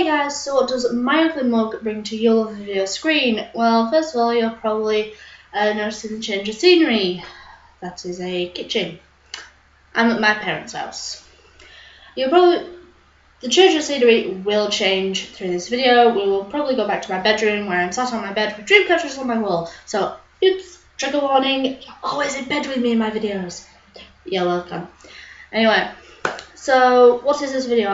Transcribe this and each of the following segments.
Hey guys, so what does my ugly mug bring to your lovely video screen? Well, first of all, you're probably noticing the change of scenery. That is a kitchen. I'm at my parents' house. The change of scenery will change through this video. We will probably go back to my bedroom where I'm sat on my bed with dream catchers on my wall. So, oops, trigger warning, you're always in bed with me in my videos. You're welcome. Anyway, so what is this video?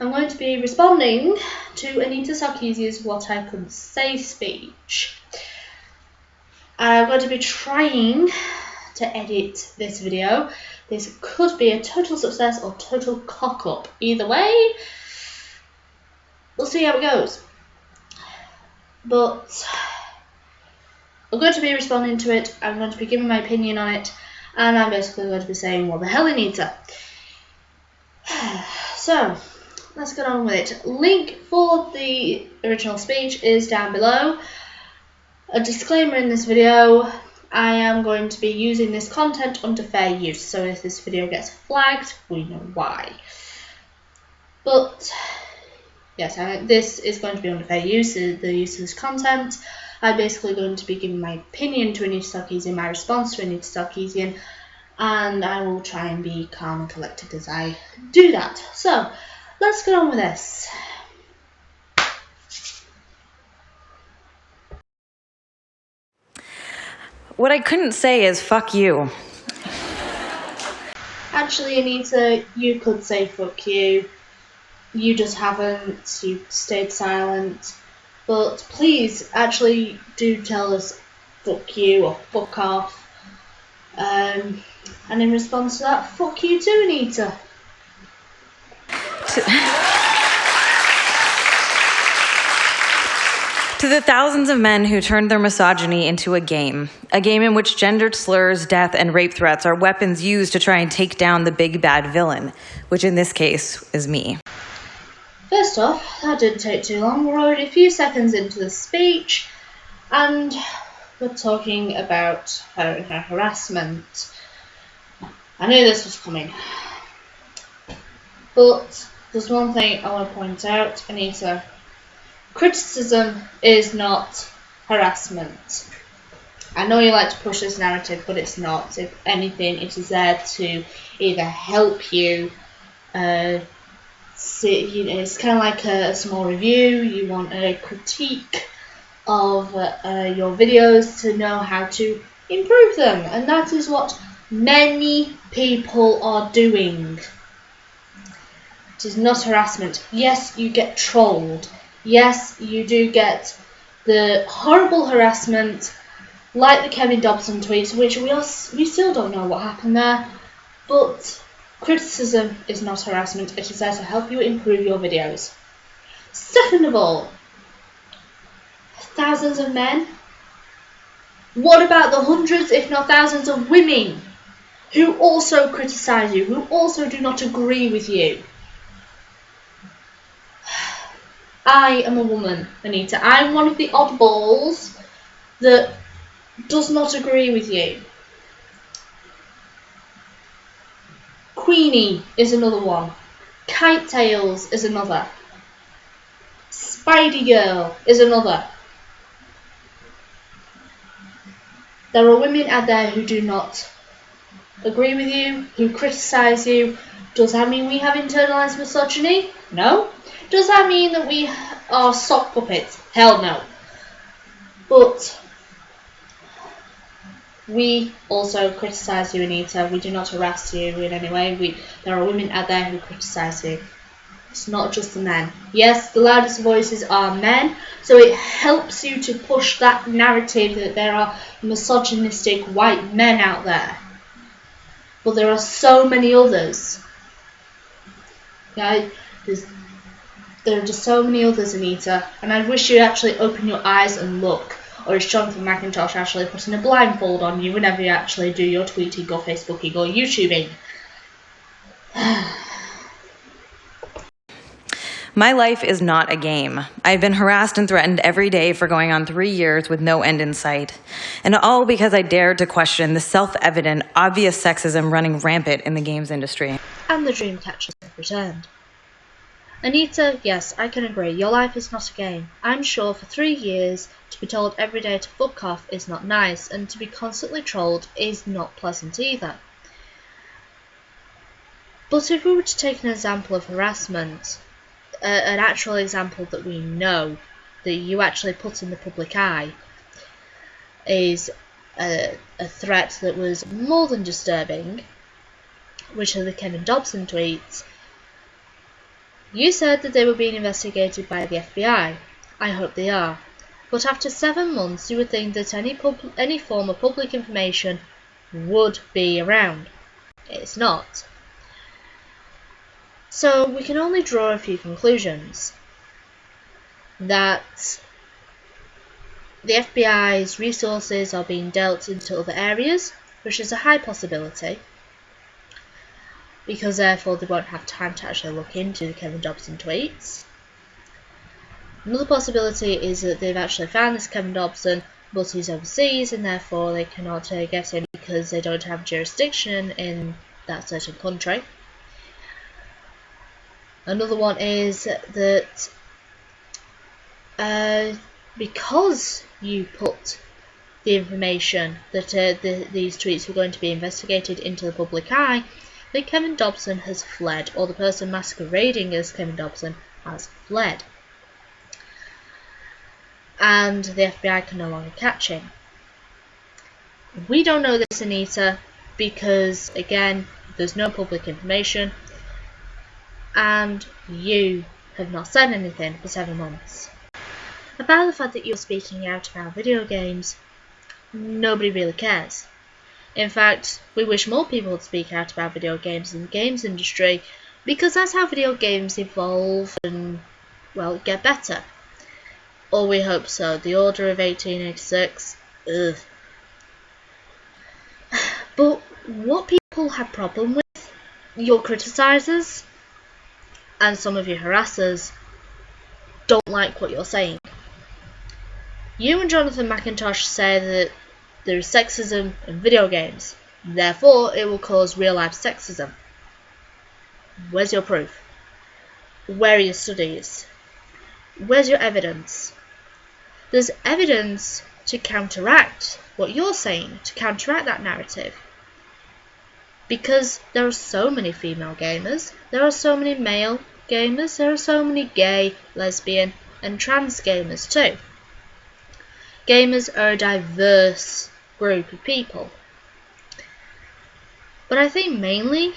I'm going to be responding to Anita Sarkeesian's What I Couldn't Say speech. I'm going to be trying to edit this video. This could be a total success or total cock-up. Either way, we'll see how it goes. But I'm going to be responding to it, I'm going to be giving my opinion on it, and I'm basically going to be saying, what the hell, Anita? So, let's get on with it. Link for the original speech is down below. A disclaimer in this video, I am going to be using this content under fair use, so if this video gets flagged, we know why. But, yes, this is going to be under fair use, the use of this content. I'm basically going to be giving my opinion to Anita Sarkeesian, my response to Anita Sarkeesian, and I will try and be calm and collected as I do that. So, let's get on with this. What I couldn't say is fuck you. Actually, Anita, you could say fuck you. You just haven't. You stayed silent. But please, actually do tell us fuck you or fuck off. And in response to that, fuck you too, Anita. To the thousands of men who turned their misogyny into a game in which gendered slurs, death, and rape threats are weapons used to try and take down the big bad villain, which in this case is me. First off, that didn't take too long. We're already a few seconds into the speech, and we're talking about her harassment. I knew this was coming. But there's one thing I want to point out, Anita. Criticism is not harassment. I know you like to push this narrative, but it's not. If anything, it is there to either help you. It's kind of like a small review. You want a critique of your videos to know how to improve them, and that is what many people are doing. It is not harassment. Yes, you get trolled. Yes, you do get the horrible harassment, like the Kevin Dobson tweets, which we still don't know what happened there. But criticism is not harassment. It is there to help you improve your videos. Second of all, thousands of men. What about the hundreds, if not thousands, of women who also criticize you, who also do not agree with you? I am a woman, Anita. I'm one of the oddballs that does not agree with you. Queenie is another one. Kite Tails is another. Spidey Girl is another. There are women out there who do not agree with you, who criticize you. Does that mean we have internalized misogyny? No. Does that mean that we are sock puppets? Hell no. But we also criticize you, Anita. We do not harass you in any way. There are women out there who criticize you. It's not just the men. Yes, the loudest voices are men, so it helps you to push that narrative that there are misogynistic white men out there. But there are so many others. Yeah, there are just so many others, Anita, and I wish you'd actually open your eyes and look. Or is Jonathan McIntosh actually putting a blindfold on you whenever you actually do your tweeting or Facebooking or YouTubing? My life is not a game. I've been harassed and threatened every day for going on 3 years with no end in sight. And all because I dared to question the self-evident, obvious sexism running rampant in the games industry. And the dream catchers have returned. Anita, yes, I can agree. Your life is not a game. I'm sure for 3 years to be told every day to fuck off is not nice, and to be constantly trolled is not pleasant either. But if we were to take an example of harassment, an actual example that we know, that you actually put in the public eye, is a threat that was more than disturbing, which are the Kevin Dobson tweets. You said that they were being investigated by the FBI. I hope they are. But after 7 months, you would think that any form of public information would be around. It's not. So we can only draw a few conclusions. That the FBI's resources are being dealt into other areas, which is a high possibility, because therefore they won't have time to actually look into the Kevin Dobson tweets. Another possibility is that they've actually found this Kevin Dobson, but he's overseas, and therefore they cannot get him because they don't have jurisdiction in that certain country. Another one is that because you put the information that these tweets were going to be investigated into the public eye, that Kevin Dobson has fled, or the person masquerading as Kevin Dobson has fled. And the FBI can no longer catch him. We don't know this, Anita, because, again, there's no public information, and you have not said anything for 7 months. About the fact that you're speaking out about video games, nobody really cares. In fact, we wish more people would speak out about video games in the games industry, because that's how video games evolve and, well, get better. Or we hope so. The Order of 1886, ugh. But what people have problem with, your criticisers and some of your harassers don't like what you're saying. You and Jonathan McIntosh say that there is sexism in video games, therefore it will cause real-life sexism. Where's your proof? Where are your studies? Where's your evidence? There's evidence to counteract what you're saying, to counteract that narrative. Because there are so many female gamers, there are so many male gamers, there are so many gay, lesbian, and trans gamers too. Gamers are a diverse group of people. But I think mainly,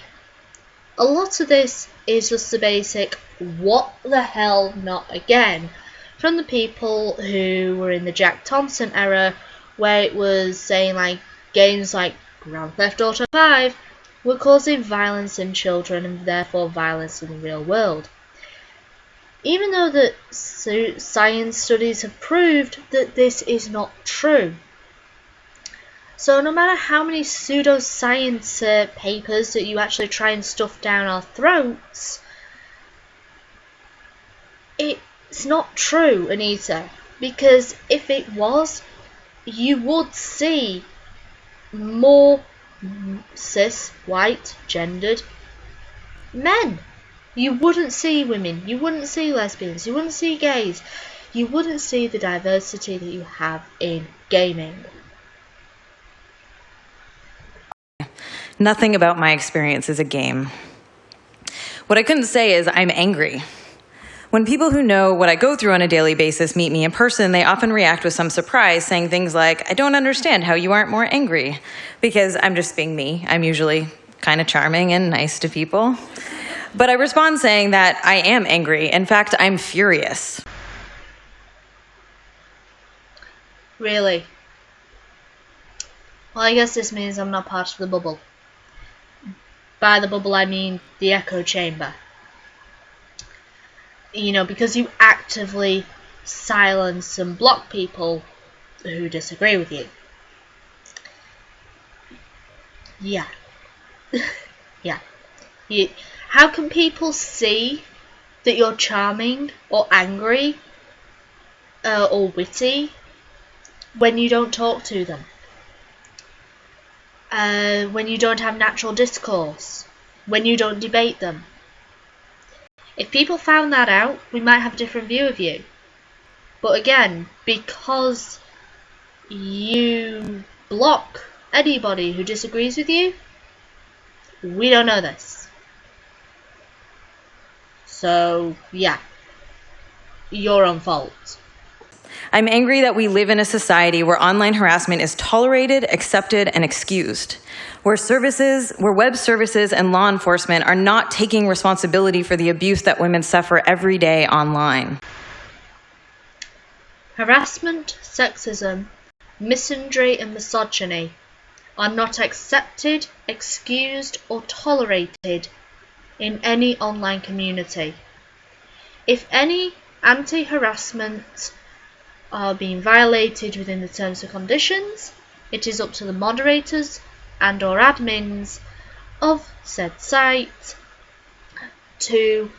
a lot of this is just the basic, what the hell not again, from the people who were in the Jack Thompson era, where it was saying like games like Grand Theft Auto 5 were causing violence in children and therefore violence in the real world. Even though that science studies have proved that this is not true. So no matter how many pseudoscience papers that you actually try and stuff down our throats, it's not true, Anita. Because if it was, you would see more cis, white, gendered men. You wouldn't see women, you wouldn't see lesbians, you wouldn't see gays, you wouldn't see the diversity that you have in gaming. Nothing about my experience is a game. What I couldn't say is I'm angry. When people who know what I go through on a daily basis meet me in person, they often react with some surprise, saying things like, I don't understand how you aren't more angry. Because I'm just being me. I'm usually kind of charming and nice to people. But I respond saying that I am angry. In fact, I'm furious. Really? Well, I guess this means I'm not part of the bubble. By the bubble, I mean the echo chamber. You know, because you actively silence and block people who disagree with you. Yeah. Yeah. How can people see that you're charming or angry or witty when you don't talk to them? When you don't have natural discourse? When you don't debate them? If people found that out, we might have a different view of you. But again, because you block anybody who disagrees with you, we don't know this. So, yeah, your own fault. I'm angry that we live in a society where online harassment is tolerated, accepted, and excused, where web services and law enforcement are not taking responsibility for the abuse that women suffer every day online. Harassment, sexism, misandry, and misogyny are not accepted, excused, or tolerated in any online community. If any anti-harassment are being violated within the terms and conditions, it is up to the moderators and/or admins of said site to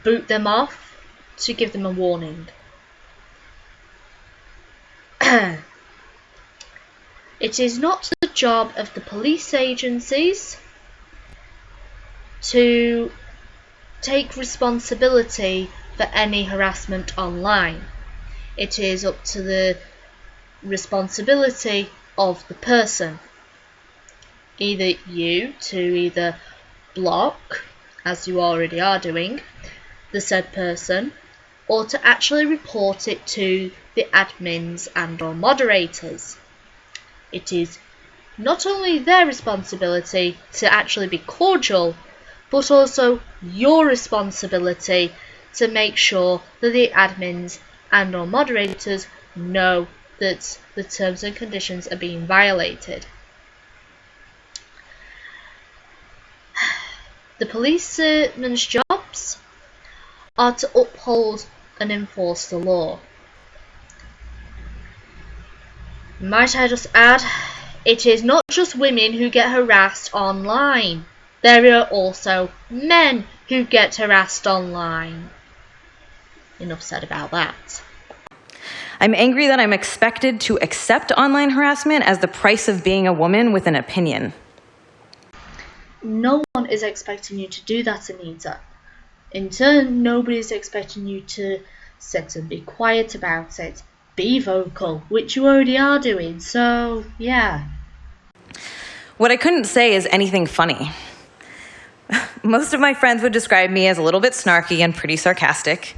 boot them off, to give them a warning. It is not the job of the police agencies to take responsibility for any harassment online. It is up to the responsibility of the person. Either you to either block, as you already are doing, the said person, or to actually report it to the admins and/or moderators. It is not only their responsibility to actually be cordial, but also your responsibility to make sure that the admins and/or moderators know that the terms and conditions are being violated. The policemen's jobs are to uphold and enforce the law. Might I just add, it is not just women who get harassed online. There are also men who get harassed online. Enough said about that. I'm angry that I'm expected to accept online harassment as the price of being a woman with an opinion. No one is expecting you to do that, Anita. In turn, nobody is expecting you to sit and be quiet about it. Be vocal, which you already are doing, so yeah. What I couldn't say is anything funny. Most of my friends would describe me as a little bit snarky and pretty sarcastic,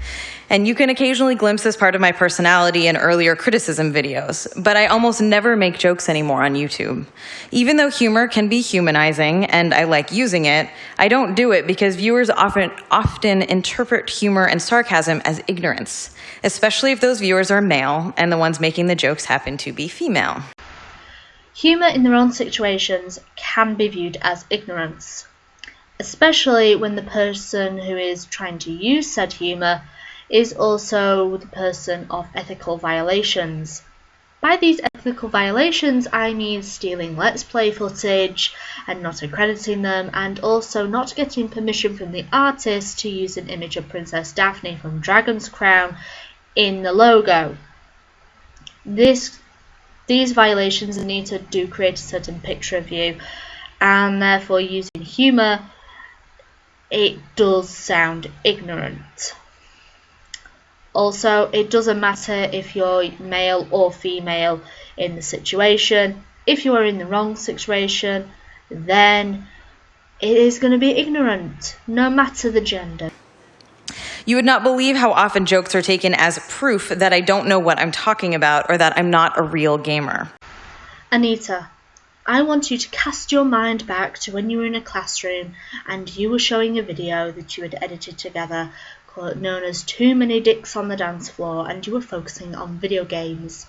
and you can occasionally glimpse this part of my personality in earlier criticism videos, but I almost never make jokes anymore on YouTube. Even though humor can be humanizing, and I like using it, I don't do it because viewers often interpret humor and sarcasm as ignorance, especially if those viewers are male and the ones making the jokes happen to be female. Humor in their own situations can be viewed as ignorance, especially when the person who is trying to use said humor is also the person of ethical violations. By these ethical violations, I mean stealing Let's Play footage and not accrediting them, and also not getting permission from the artist to use an image of Princess Daphne from Dragon's Crown in the logo. These violations need to do create a certain picture of you, and therefore using humour, it does sound ignorant. Also, it doesn't matter if you're male or female in the situation. If you are in the wrong situation, then it is going to be ignorant, no matter the gender. You would not believe how often jokes are taken as proof that I don't know what I'm talking about or that I'm not a real gamer. Anita, I want you to cast your mind back to when you were in a classroom and you were showing a video that you had edited together known as Too Many Dicks on the Dance Floor, and you were focusing on video games.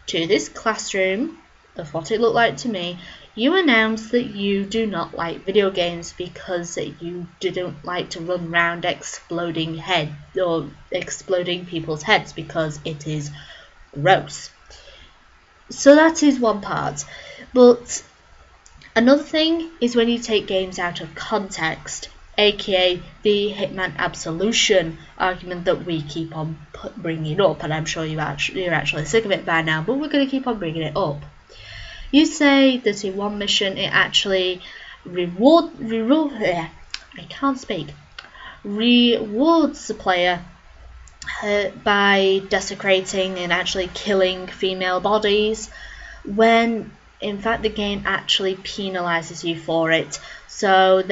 To this classroom, of what it looked like to me, you announced that you do not like video games because you didn't like to run around exploding people's heads because it is gross. So that is one part. But another thing is when you take games out of context, aka the Hitman Absolution argument that we keep on bringing up, and I'm sure you're actually sick of it by now, but we're going to keep on bringing it up. You say that in one mission it actually rewards the player by desecrating and actually killing female bodies, when in fact the game actually penalizes you for it. So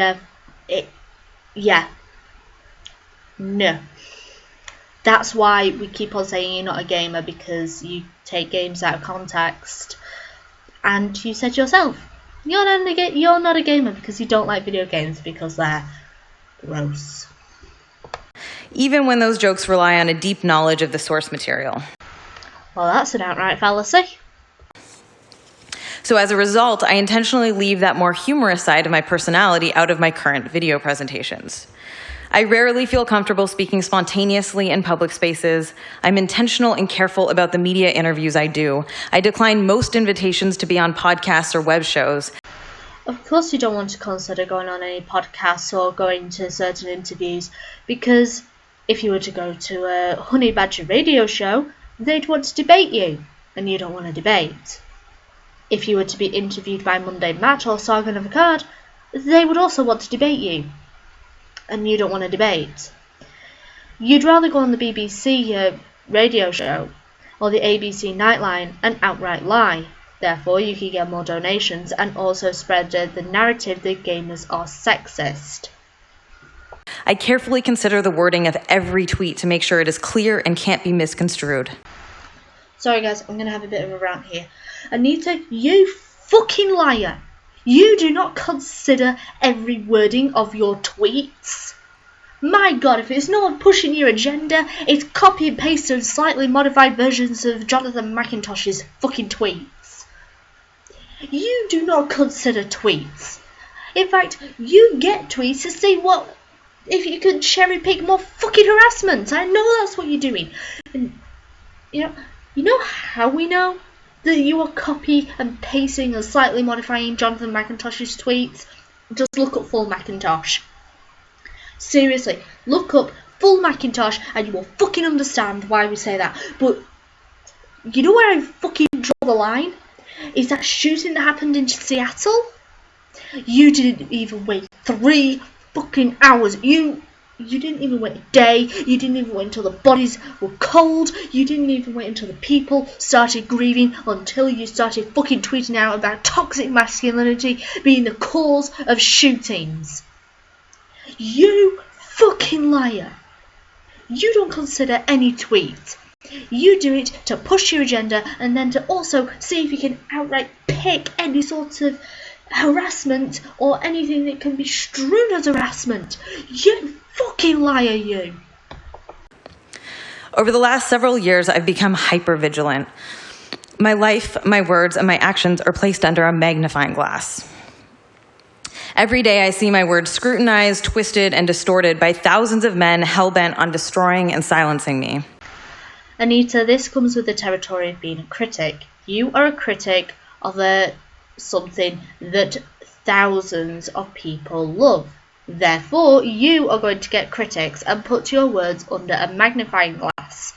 no. That's why we keep on saying you're not a gamer, because you take games out of context. And you said yourself, you're not a gamer because you don't like video games because they're gross. Even when those jokes rely on a deep knowledge of the source material. Well, that's an outright fallacy. So as a result, I intentionally leave that more humorous side of my personality out of my current video presentations. I rarely feel comfortable speaking spontaneously in public spaces. I'm intentional and careful about the media interviews I do. I decline most invitations to be on podcasts or web shows. Of course you don't want to consider going on any podcasts or going to certain interviews, because if you were to go to a Honey Badger radio show, they'd want to debate you, and you don't want to debate. If you were to be interviewed by Monday Matt or Sargon of Akkad, they would also want to debate you, and you don't want to debate. You'd rather go on the BBC radio show or the ABC Nightline and outright lie. Therefore, you can get more donations and also spread the narrative that gamers are sexist. I carefully consider the wording of every tweet to make sure it is clear and can't be misconstrued. Sorry guys, I'm going to have a bit of a rant here. Anita, you fucking liar! You do not consider every wording of your tweets. My god, if it's not pushing your agenda, it's copy and paste and slightly modified versions of Jonathan McIntosh's fucking tweets. You do not consider tweets. In fact, you get tweets to see what if you could cherry pick more fucking harassment. I know that's what you're doing. And you know how we know that you are copy and pasting and slightly modifying Jonathan McIntosh's tweets? Just look up full Macintosh. Seriously, look up full Macintosh and you will fucking understand why we say that. But you know where I fucking draw the line? Is that shooting that happened in Seattle? You didn't even wait 3 fucking hours. You didn't even wait a day. You didn't even wait until the bodies were cold. You didn't even wait until the people started grieving, until you started fucking tweeting out about toxic masculinity being the cause of shootings. You fucking liar. You don't consider any tweet. You do it to push your agenda and then to also see if you can outright pick any sort of harassment or anything that can be strewn as harassment. You fucking liar, you. Over the last several years, I've become hyper-vigilant. My life, my words, and my actions are placed under a magnifying glass. Every day I see my words scrutinized, twisted, and distorted by thousands of men hell-bent on destroying and silencing me. Anita, this comes with the territory of being a critic. You are a critic of something that thousands of people love. Therefore, you are going to get critics and put your words under a magnifying glass.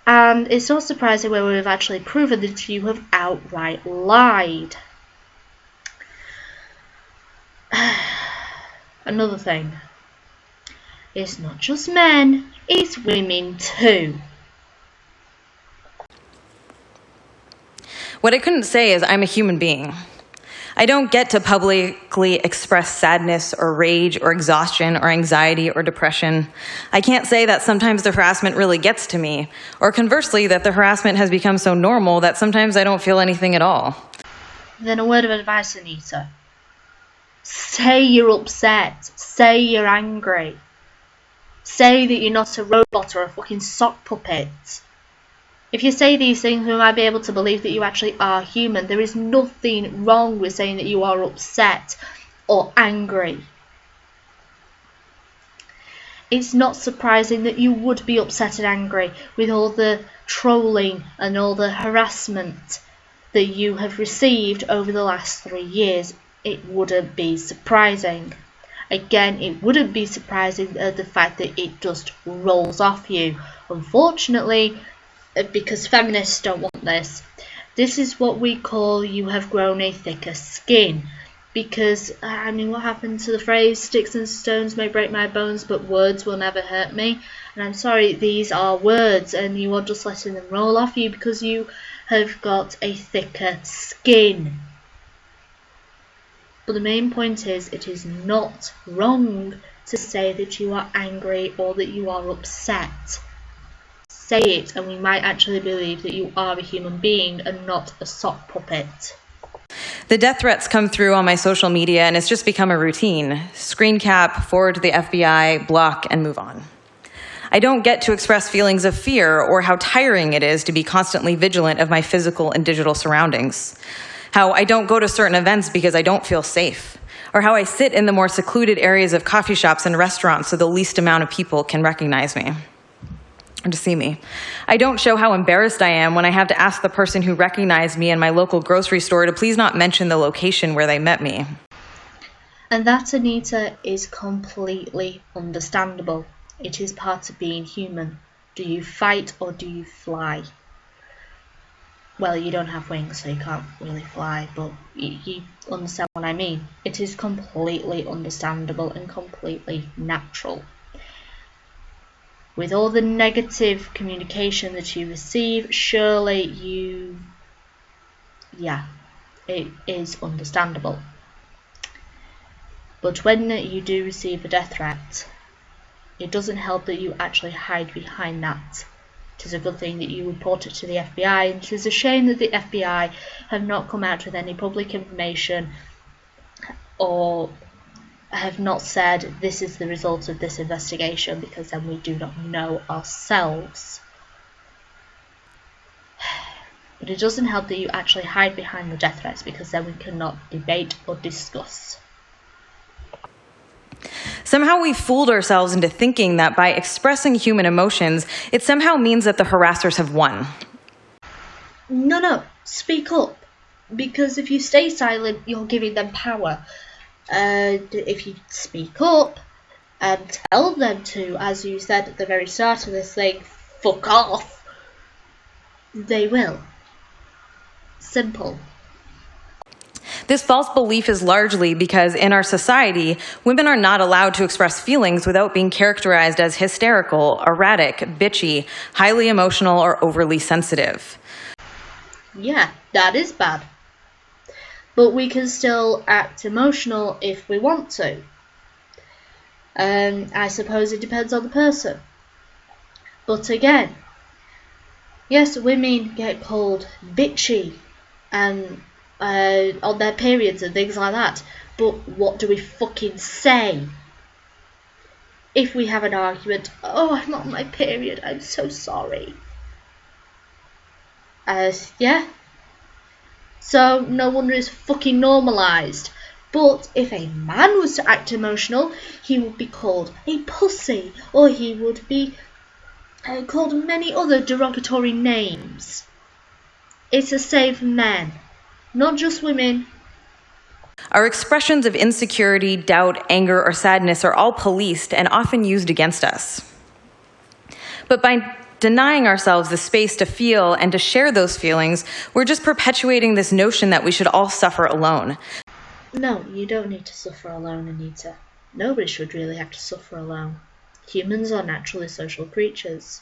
And it's not surprising when we've actually proven that you have outright lied. Another thing. It's not just men, it's women too. What I couldn't say is I'm a human being. I don't get to publicly express sadness or rage or exhaustion or anxiety or depression. I can't say that sometimes the harassment really gets to me, or conversely, that the harassment has become so normal that sometimes I don't feel anything at all. Then a word of advice, Anita. Say you're upset. Say you're angry. Say that you're not a robot or a fucking sock puppet. If you say these things, we might be able to believe that you actually are human. There is nothing wrong with saying that you are upset or angry. It's not surprising that you would be upset and angry with all the trolling and all the harassment that you have received over the last 3 years. It wouldn't be surprising. Again, it wouldn't be surprising the fact that it just rolls off you. Unfortunately, because feminists don't want this. This is what we call you have grown a thicker skin. Because, I mean, what happened to the phrase, sticks and stones may break my bones, but words will never hurt me? And I'm sorry, these are words, and you are just letting them roll off you because you have got a thicker skin. But the main point is, it is not wrong to say that you are angry or that you are upset. Say it, and we might actually believe that you are a human being and not a sock puppet. The death threats come through on my social media, and it's just become a routine. Screen cap, forward to the FBI, block, and move on. I don't get to express feelings of fear or how tiring it is to be constantly vigilant of my physical and digital surroundings. How I don't go to certain events because I don't feel safe. Or how I sit in the more secluded areas of coffee shops and restaurants so the least amount of people can recognize me. To see me. I don't show how embarrassed I am when I have to ask the person who recognized me in my local grocery store to please not mention the location where they met me. And that, Anita, is completely understandable. It is part of being human. Do you fight or do you fly? Well, you don't have wings, so you can't really fly, but you understand what I mean. It is completely understandable and completely natural. With all the negative communication that you receive, surely it is understandable. But when you do receive a death threat, it doesn't help that you actually hide behind that. It is a good thing that you report it to the FBI, and it is a shame that the FBI have not come out with any public information or have not said this is the result of this investigation, because then we do not know ourselves. But it doesn't help that you actually hide behind the death threats, because then we cannot debate or discuss. Somehow we fooled ourselves into thinking that by expressing human emotions, it somehow means that the harassers have won. No, speak up. Because if you stay silent, you're giving them power. If you speak up and tell them to, as you said at the very start of this thing, fuck off, they will. Simple. This false belief is largely because in our society, women are not allowed to express feelings without being characterized as hysterical, erratic, bitchy, highly emotional, or overly sensitive. Yeah, that is bad. But we can still act emotional if we want to. I suppose it depends on the person. But again, yes, women get called bitchy and on their periods and things like that. But what do we fucking say? If we have an argument, oh, I'm on my period, I'm so sorry. Yeah. So no wonder it's fucking normalised. But if a man was to act emotional, he would be called a pussy, or he would be called many other derogatory names. It's a save men, not just women. Our expressions of insecurity, doubt, anger, or sadness are all policed and often used against us. But by denying ourselves the space to feel and to share those feelings, we're just perpetuating this notion that we should all suffer alone. No, you don't need to suffer alone, Anita. Nobody should really have to suffer alone. Humans are naturally social creatures.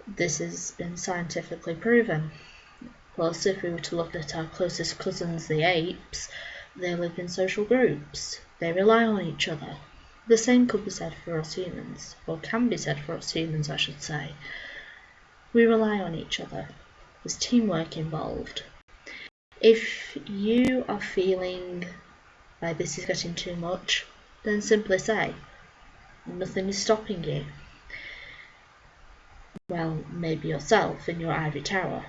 This has been scientifically proven. Plus, if we were to look at our closest cousins, the apes, they live in social groups. They rely on each other. The same could be said for us humans, or can be said for us humans, I should say. We rely on each other. There's teamwork involved. If you are feeling like this is getting too much, then simply say, nothing is stopping you. Well, maybe yourself in your ivory tower.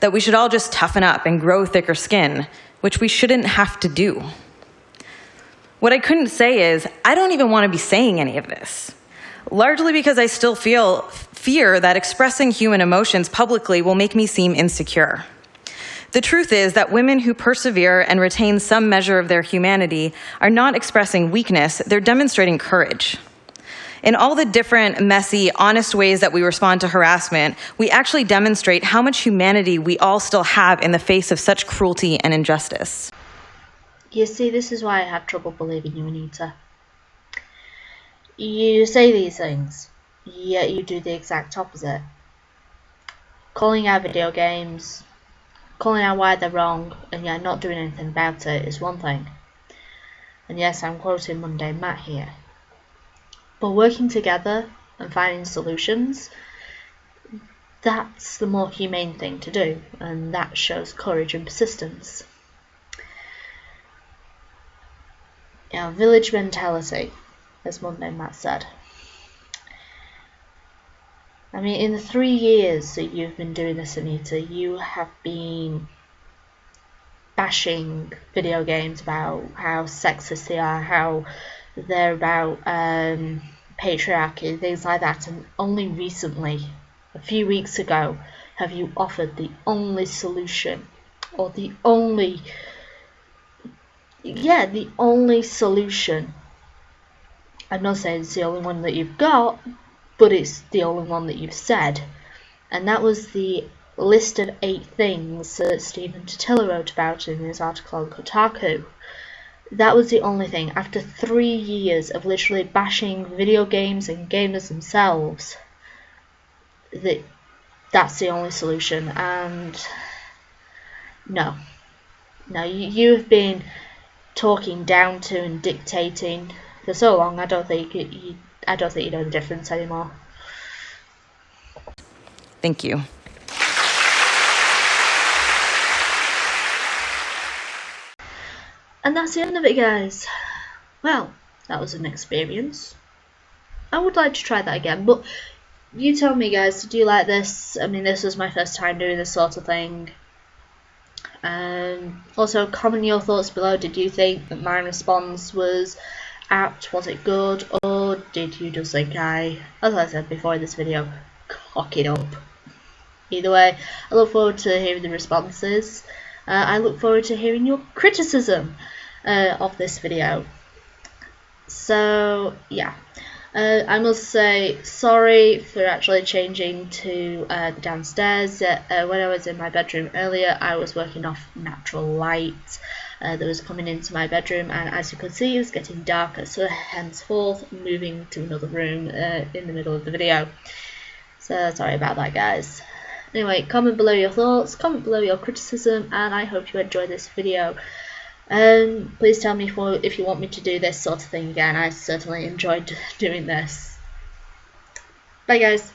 That we should all just toughen up and grow thicker skin, which we shouldn't have to do. What I couldn't say is, I don't even want to be saying any of this. Largely because I still feel fear that expressing human emotions publicly will make me seem insecure. The truth is that women who persevere and retain some measure of their humanity are not expressing weakness, they're demonstrating courage. In all the different, messy, honest ways that we respond to harassment, we actually demonstrate how much humanity we all still have in the face of such cruelty and injustice. You see, this is why I have trouble believing you, Anita. You say these things, yet you do the exact opposite. Calling out video games, calling out why they're wrong, and yet not doing anything about it is one thing. And yes, I'm quoting Monday Matt here. But working together and finding solutions, that's the more humane thing to do, and that shows courage and persistence. Village mentality, as Monday Matt said. I mean, in the 3 years that you've been doing this, Anita, you have been bashing video games about how sexist they are, how they're about patriarchy, things like that, and only recently, a few weeks ago, have you offered the only solution, or the only solution. I'm not saying it's the only one that you've got, but it's the only one that you've said. And that was the list of 8 things that Stephen Totilo wrote about in his article on Kotaku. That was the only thing. After 3 years of literally bashing video games and gamers themselves, that's the only solution. And no, you've been talking down to and dictating for so long. I don't think you know the difference anymore. Thank you. And that's the end of it, guys. Well, that was an experience. I would like to try that again, but you tell me, guys, did you like this? I mean, this was my first time doing this sort of thing. Also, comment your thoughts below. Did you think that my response was apt? Was it good? Or did you just think as I said before in this video, cock it up? Either way, I look forward to hearing the responses. I look forward to hearing your criticism of this video. So, yeah. I must say sorry for actually changing to the downstairs. When I was in my bedroom earlier, I was working off natural light that was coming into my bedroom, and as you could see, it was getting darker, so henceforth moving to another room in the middle of the video. So sorry about that, guys. Anyway, comment below your thoughts, comment below your criticism, and I hope you enjoyed this video. Please tell me if you want me to do this sort of thing again. I certainly enjoyed doing this. Bye, guys.